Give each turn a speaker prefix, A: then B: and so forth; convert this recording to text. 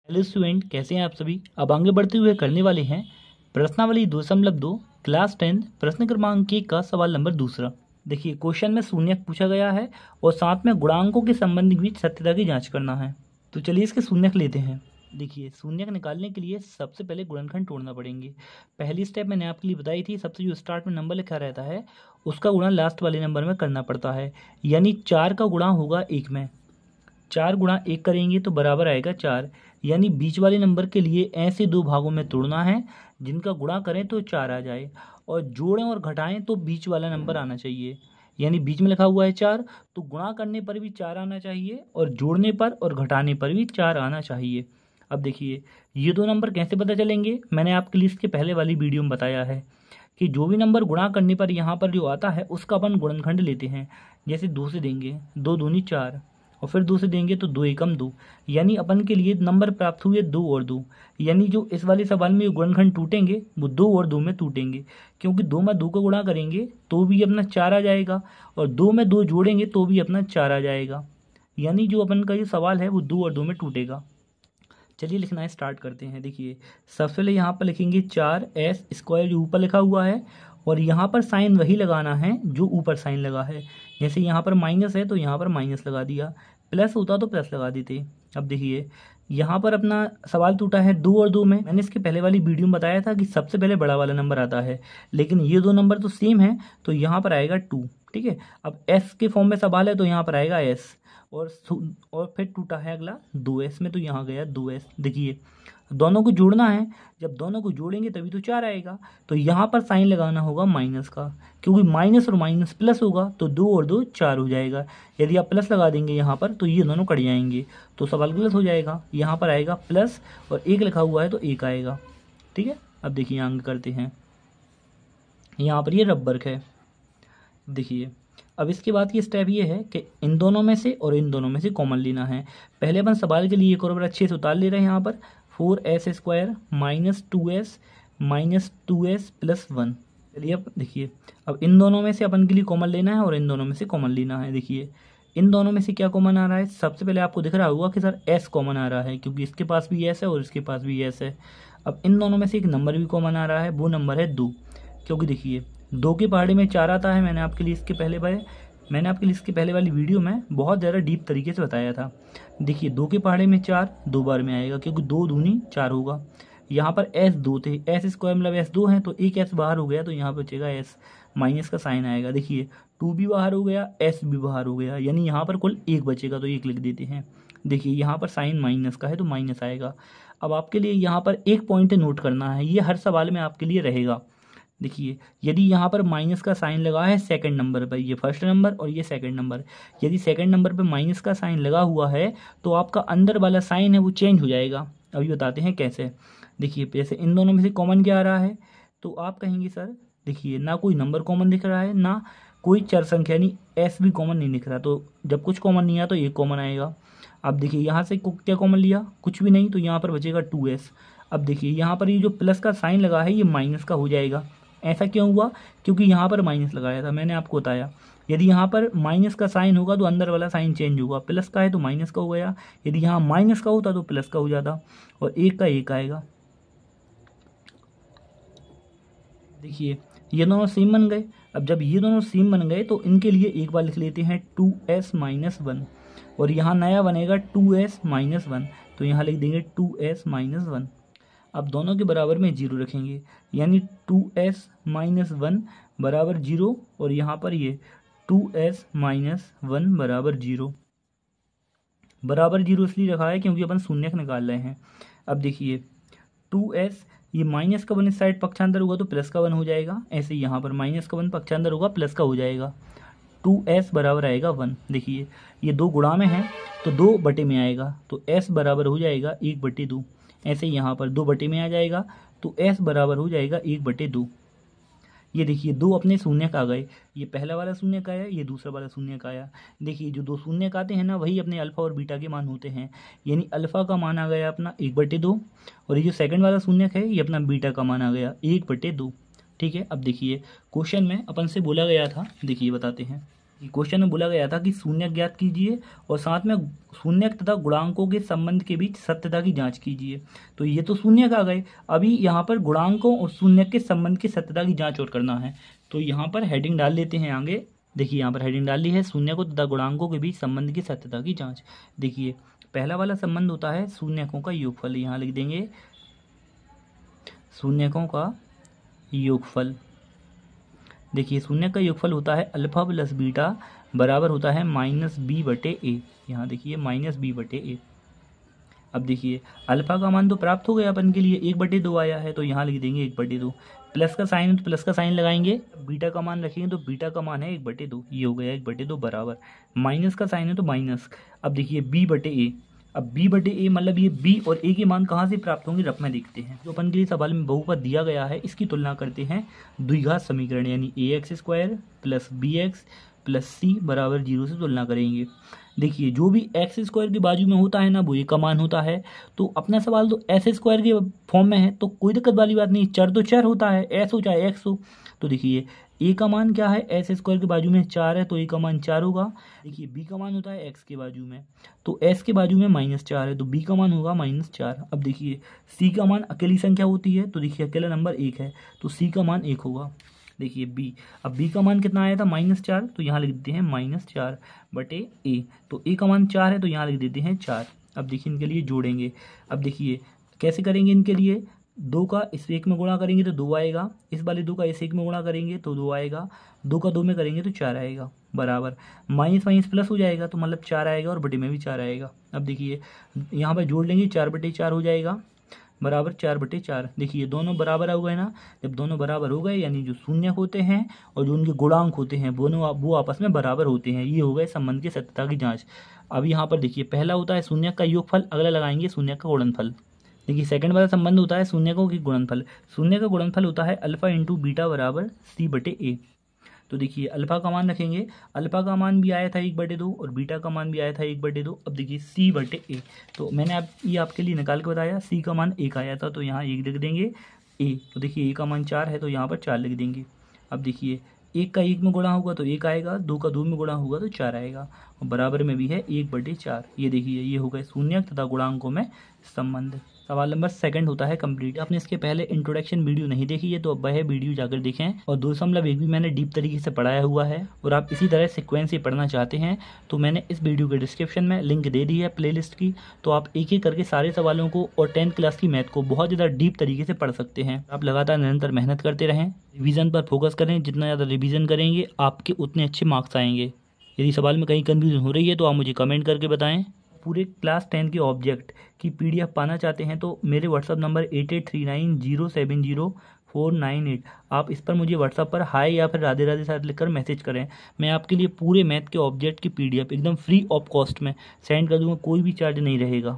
A: Hello student, कैसे हैं आप सभी। अब आगे बढ़ते हुए करने वाले हैं प्रश्नावली 2.2 क्लास 10 प्रश्न क्रमांक 1 का सवाल नंबर दूसरा। देखिए, क्वेश्चन में शून्यक पूछा गया है और साथ में गुणांकों के संबंध के बीच सत्यता की जांच करना है। तो चलिए इसके शून्यक लेते हैं। देखिए, शून्यक निकालने के लिए सबसे पहले गुणनखंड तोड़ना पड़ेंगे। पहली स्टेप मैंने आपके लिए बताई थी, सबसे जो स्टार्ट में नंबर लिखा रहता है उसका गुणा लास्ट वाले नंबर में करना पड़ता है। यानी 4 का गुणा होगा 1 में, 4 गुणा 1 करेंगे तो बराबर आएगा 4। यानी बीच वाले नंबर के लिए ऐसे दो भागों में तोड़ना है जिनका गुणा करें तो 4 आ जाए, और जोड़ें और घटाएं तो बीच वाला नंबर आना चाहिए। यानी बीच में लिखा हुआ है 4, तो गुणा करने पर भी 4 आना चाहिए और जोड़ने पर और घटाने पर भी 4 आना चाहिए। अब देखिए, ये दो नंबर कैसे पता चलेंगे, मैंने आपके लिए इसके पहले वाली वीडियो में बताया है कि जो भी नंबर गुणा करने पर यहाँ पर जो आता है उसका अपन गुणनखंड लेते हैं। जैसे 2 से देंगे 2 दूनी 4, और फिर 2 से देंगे तो 2 एकम 2। यानी अपन के लिए नंबर प्राप्त हुए 2 और 2। यानी जो इस वाले सवाल में गुणनखंड टूटेंगे वो 2 और 2 में टूटेंगे, क्योंकि 2 में 2 को गुणा करेंगे तो भी अपना 4 आ जाएगा, और 2 में 2 जोड़ेंगे तो भी अपना 4 आ जाएगा। यानी जो अपन का ये सवाल है वो 2 और 2 में टूटेगा। चलिए लिखना है, स्टार्ट करते हैं। देखिए, सबसे पहले यहाँ पर लिखेंगे 4s² जो ऊपर लिखा हुआ है, और यहाँ पर साइन वही लगाना है जो ऊपर साइन लगा है। जैसे यहाँ पर माइनस है तो यहाँ पर माइनस लगा दिया, प्लस होता तो प्लस लगा देते। अब देखिए, यहाँ पर अपना सवाल टूटा है 2 और 2 में। मैंने इसके पहले वाली वीडियो में बताया था कि सबसे पहले बड़ा वाला नंबर आता है, लेकिन ये दो नंबर तो सेम है तो यहाँ पर आएगा 2। ठीक है, अब s के फॉर्म में सवाल है तो यहाँ पर आएगा s, और फिर टूटा है अगला 2s में तो यहाँ गया 2s। देखिए, दोनों को जोड़ना है, जब दोनों को जोड़ेंगे तभी तो 4 आएगा। तो यहाँ पर साइन लगाना होगा माइनस का, क्योंकि माइनस और माइनस प्लस होगा तो 2 और 2 4 हो जाएगा। यदि आप प्लस लगा देंगे यहाँ पर तो ये दोनों कट जाएंगे, तो सवाल गलत हो जाएगा। यहाँ पर आएगा प्लस और 1 लिखा हुआ है तो 1 आएगा। ठीक है, अब देखिए अंक करते हैं। यहाँ पर ये रबर है। देखिए, अब इसके बाद की स्टेप ये है कि इन दोनों में से और इन दोनों में से कॉमन लेना है। पहले अपन सवाल के लिए एक और बार अच्छे से उतार ले रहे हैं। यहाँ पर 4s² -2s 2s + 1। चलिए अब देखिए, अब इन दोनों में से अपन के लिए कॉमन लेना है और इन दोनों में से कॉमन लेना है। देखिए, इन दोनों में से क्या कॉमन आ रहा है, सबसे पहले आपको दिख रहा होगा कि सर s कॉमन आ रहा है, क्योंकि इसके पास भी s है और इसके पास भी s है। अब इन दोनों में से एक नंबर भी कॉमन आ रहा है, वो नंबर है 2। क्योंकि देखिए, 2 के पहाड़े में 4 आता है। मैंने आपके लिए इसके पहले वाली वीडियो में बहुत ज़्यादा डीप तरीके से बताया था। देखिए, 2 के पहाड़े में 4 2 बार में आएगा, क्योंकि 2 दूनी 4 होगा। यहाँ पर s2 थे, s² मतलब s2 है तो एक s बाहर हो गया, तो यहाँ पर बचेगा s, माइनस का साइन आएगा। देखिए, 2 भी बाहर हो गया, s भी बाहर हो गया, यानी यहाँ पर कुल 1 बचेगा, तो 1 लिख देते हैं। देखिए, यहाँ पर साइन माइनस का है तो माइनस आएगा। अब आपके लिए यहाँ पर एक पॉइंट नोट करना है, ये हर सवाल में आपके लिए रहेगा। देखिए, यदि यहाँ पर माइनस का साइन लगा है सेकंड नंबर पर, ये फर्स्ट नंबर और ये सेकंड नंबर, यदि सेकंड नंबर पर माइनस का साइन लगा हुआ है तो आपका अंदर वाला साइन है वो चेंज हो जाएगा। अभी बताते हैं कैसे। देखिए, जैसे इन दोनों में से कॉमन क्या आ रहा है, तो आप कहेंगे सर देखिए, ना कोई नंबर कॉमन दिख रहा है, ना कोई चर संख्या यानी एस भी कॉमन नहीं दिख रहा, तो जब कुछ कॉमन नहीं आया तो एक कॉमन आएगा। अब देखिए, यहाँ से क्या कॉमन लिया, कुछ भी नहीं, तो यहाँ पर बचेगा 2s। अब देखिए, यहाँ पर ये जो प्लस का साइन लगा है ये माइनस का हो जाएगा। ऐसा क्यों हुआ, क्योंकि यहाँ पर माइनस लगाया था, मैंने आपको बताया। यदि यहाँ पर माइनस का साइन होगा तो अंदर वाला साइन चेंज होगा, प्लस का है तो माइनस का हो गया, यदि यहाँ माइनस का होता तो प्लस का हो जाता, और 1 का 1 आएगा। देखिए, ये दोनों सेम बन गए। अब जब ये दोनों सेम बन गए तो इनके लिए एक बार लिख लेते हैं 2s - 1, और यहाँ नया बनेगा 2s - 1, तो यहाँ लिख देंगे 2s - 1। अब दोनों के बराबर में 0 रखेंगे, यानी 2s - 1 बराबर 0, और यहाँ पर ये 2s - 1 बराबर 0। बराबर 0 इसलिए रखा है क्योंकि अपन शून्यक निकाल रहे हैं। अब देखिए, 2s ये माइनस का 1 इस साइड पक्षांतर होगा तो प्लस का 1 हो जाएगा, ऐसे ही यहाँ पर माइनस का 1 पक्षांतर होगा प्लस का हो जाएगा, 2s बराबर आएगा 1। देखिए, ये 2 गुणा में है तो 2 बटे में आएगा, तो s बराबर हो जाएगा 1/2। ऐसे ही यहाँ पर 2 बटे में आ जाएगा तो s बराबर हो जाएगा 1/2। ये देखिए, 2 अपने शून्यक आ गए, ये पहला वाला शून्यक आया, ये दूसरा वाला शून्यक आया। देखिए, जो 2 शून्यक आते हैं ना वही अपने अल्फा और बीटा के मान होते हैं, यानी अल्फा का मान आ गया अपना 1/2, और ये जो सेकंड वाला शून्यक है ये अपना बीटा का मान आ गया 1/2। ठीक है, अब देखिए, क्वेश्चन में अपन से बोला गया था, देखिए बताते हैं। क्वेश्चन में बोला गया था कि शून्य ज्ञात कीजिए और साथ में शून्य तथा गुणांकों के संबंध के बीच सत्यता की जांच कीजिए। तो ये तो शून्य आ गए, अभी यहाँ पर गुणांकों और शून्य के संबंध की सत्यता की जांच और करना है। तो यहाँ पर हेडिंग डाल लेते हैं आगे। देखिए यहाँ पर हेडिंग डाल ली है, शून्यकों तथा गुणांकों के बीच संबंध की सत्यता की जाँच। देखिए पहला वाला संबंध होता है शून्यकों का योगफल, यहाँ लिख देंगे शून्यकों का योगफल। देखिए शून्य का योगफल होता है अल्फा प्लस बीटा बराबर होता है -b/a। यहाँ देखिए -b/a। अब देखिए अल्फा का मान तो प्राप्त हो गया अपन के लिए, 1/2 आया है, तो यहाँ लिख देंगे 1/2। प्लस का साइन तो प्लस का साइन लगाएंगे, बीटा का मान रखेंगे तो बीटा का मान है 1/2, ये हो गया 1/2 बराबर। माइनस का साइन है तो माइनस। अब देखिए b/a, अब b/a मतलब ये b और a के मान कहाँ से प्राप्त होंगे रफ में देखते हैं। जो अपन के लिए सवाल में बहुपद दिया गया है इसकी तुलना करते हैं द्विघात समीकरण यानी ax² + bx + c = 0 से तुलना करेंगे। देखिए जो भी x² के बाजू में होता है ना वो a का मान होता है, तो अपना सवाल तो s² के फॉर्म में है तो कोई दिक्कत वाली बात नहीं, चर तो चर होता है, s हो चाहे x हो। तो देखिए a का मान क्या है, s² के बाजू में 4 है तो a का मान 4 होगा। देखिए b का मान होता है x के बाजू में, तो s के बाजू में -4 है तो b का मान होगा -4। अब देखिए c का मान अकेली संख्या होती है, तो देखिए अकेला नंबर 1 है तो c का मान 1 होगा। देखिए b, अब b का मान कितना आया था -4, तो यहाँ लिख देते हैं -4/a। तो a का मान 4 है तो यहाँ लिख देते हैं 4। अब देखिए इनके लिए जोड़ेंगे। अब देखिए कैसे करेंगे इनके लिए, 2 का इस 1 में गुणा करेंगे तो 2 आएगा, इस वाले 2 का इस 1 में गुणा करेंगे तो 2 आएगा, 2 का 2 में करेंगे तो 4 आएगा बराबर। माइनस माइनस प्लस हो जाएगा तो मतलब 4 आएगा और बटे में भी 4 आएगा। अब देखिए यहाँ पर जोड़ लेंगे, 4/4 हो जाएगा बराबर 4/4। देखिए दोनों बराबर हो गए ना, जब दोनों बराबर हो गए यानी जो शून्य होते हैं और जो उनके गुणांक होते हैं वो आपस में बराबर होते हैं, ये हो गए संबंध की सत्यता की जांच। अब यहाँ पर देखिए पहला होता है शून्य का योगफल, अगला लगाएंगे शून्य का गुणनफल। देखिए सेकंड वाला संबंध होता है शून्यकों की गुणनफल। शून्य का गुणनफल होता है अल्फा × बीटा बराबर c/a। तो देखिए अल्फा का मान रखेंगे, अल्फा का मान भी आया था 1/2 और बीटा का मान भी आया था 1/2। अब देखिए c/a, तो मैंने ये आपके लिए निकाल के बताया, c का मान 1 आया था तो यहाँ 1 लिख देंगे a। तो देखिए a का मान 4 है तो यहाँ पर 4 लिख देंगे। अब देखिए 1 का 1 में गुणा होगा तो 1 आएगा, 2 का 2 में गुणा होगा तो 4 आएगा और बराबर में भी है 1/4। ये देखिए ये हो गए शून्य तथा गुणांकों में संबंध। सवाल नंबर 2 होता है कंप्लीट। आपने इसके पहले इंट्रोडक्शन वीडियो नहीं देखी है तो अब वह वीडियो जाकर देखें, और 2.1 भी मैंने डीप तरीके से पढ़ाया हुआ है। और आप इसी तरह सीक्वेंस से पढ़ना चाहते हैं तो मैंने इस वीडियो के डिस्क्रिप्शन में लिंक दे दी है प्लेलिस्ट की, तो आप एक एक करके सारे सवालों को और 10th क्लास की मैथ को बहुत ज़्यादा डीप तरीके से पढ़ सकते हैं। आप लगातार निरंतर मेहनत करते रहें, रिवीजन पर फोकस करें, जितना ज़्यादा रिवीजन करेंगे आपके उतने अच्छे मार्क्स आएंगे। यदि सवाल में कहीं कन्फ्यूजन हो रही है तो आप मुझे कमेंट करके बताएं। पूरे क्लास 10 के ऑब्जेक्ट की PDF पाना चाहते हैं तो मेरे व्हाट्सअप नंबर 8839070498, आप इस पर मुझे व्हाट्सअप पर हाय या फिर राधे राधे साथ लिखकर मैसेज करें। मैं आपके लिए पूरे मैथ के ऑब्जेक्ट की PDF एकदम फ्री ऑफ कॉस्ट में सेंड कर दूँगा, कोई भी चार्ज नहीं रहेगा।